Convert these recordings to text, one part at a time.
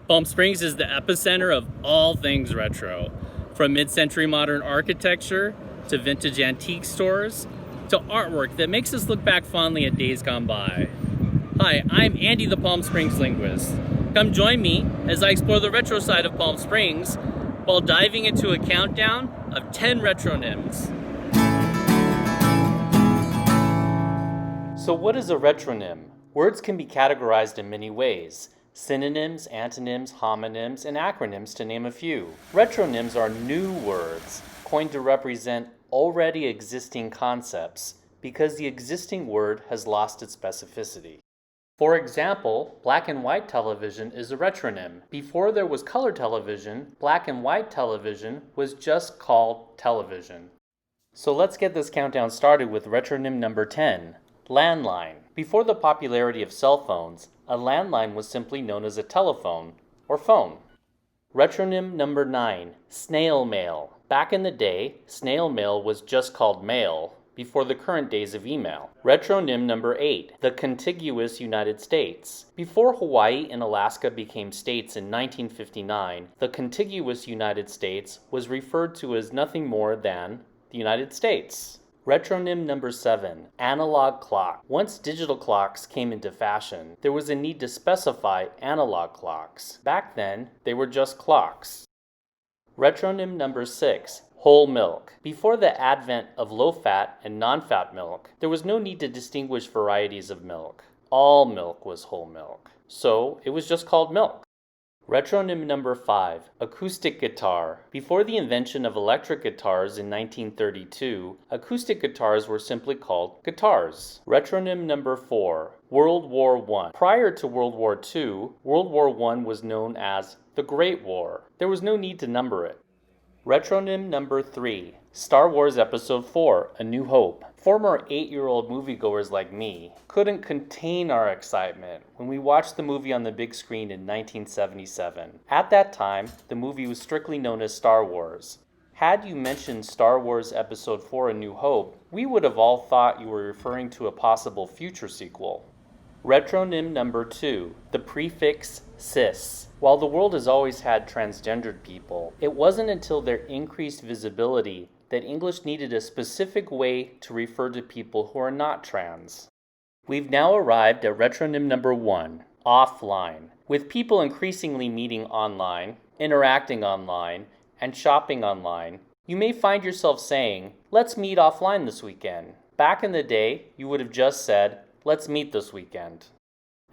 Palm Springs is the epicenter of all things retro, from mid-century modern architecture to vintage antique stores to artwork that makes us look back fondly at days gone by. Hi, I'm Andy the Palm Springs linguist. Come join me as I explore the retro side of Palm Springs while diving into a countdown of 10 retronyms. So what is a retronym? Words can be categorized in many ways. Synonyms, antonyms, homonyms, and acronyms to name a few. Retronyms are new words coined to represent already existing concepts because the existing word has lost its specificity. For example, black and white television is a retronym. Before there was color television, black and white television was just called television. So let's get this countdown started with retronym number 10, landline. Before the popularity of cell phones, a landline was simply known as a telephone or phone. Retronym number 9, snail mail. Back in the day, snail mail was just called mail before the current days of email. Retronym number 8, the contiguous United States. Before Hawaii and Alaska became states in 1959, the contiguous United States was referred to as nothing more than the United States. Retronym number 7, analog clock. Once digital clocks came into fashion, there was a need to specify analog clocks. Back then, they were just clocks. Retronym number 6, whole milk. Before the advent of low-fat and non-fat milk, there was no need to distinguish varieties of milk. All milk was whole milk, so it was just called milk. Retronym number 5, acoustic guitar. Before the invention of electric guitars in 1932, acoustic guitars were simply called guitars. Retronym number 4, World War I. Prior to World War II, World War I was known as the Great War. There was no need to number it. Retronym number 3, Star Wars Episode 4, A New Hope. Former 8-year-old moviegoers like me couldn't contain our excitement when we watched the movie on the big screen in 1977. At that time, the movie was strictly known as Star Wars. Had you mentioned Star Wars Episode 4, A New Hope, we would have all thought you were referring to a possible future sequel. Retronym number 2, the prefix cis. While the world has always had transgendered people, it wasn't until their increased visibility that English needed a specific way to refer to people who are not trans. We've now arrived at retronym number 1, offline. With people increasingly meeting online, interacting online, and shopping online, you may find yourself saying, "Let's meet offline this weekend." Back in the day, you would have just said, "Let's meet this weekend."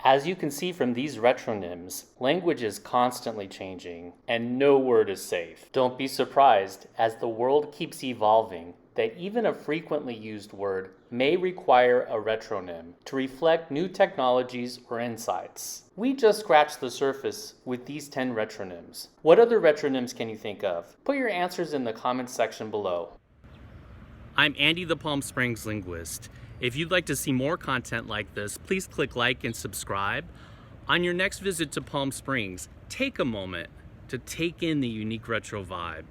As you can see from these retronyms, language is constantly changing, and no word is safe. Don't be surprised, as the world keeps evolving, that even a frequently used word may require a retronym to reflect new technologies or insights. We just scratched the surface with these 10 retronyms. What other retronyms can you think of? Put your answers in the comments section below. I'm Andy the Palm Springs linguist. If you'd like to see more content like this, please click like and subscribe. On your next visit to Palm Springs, take a moment to take in the unique retro vibe.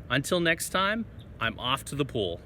Until next time, I'm off to the pool.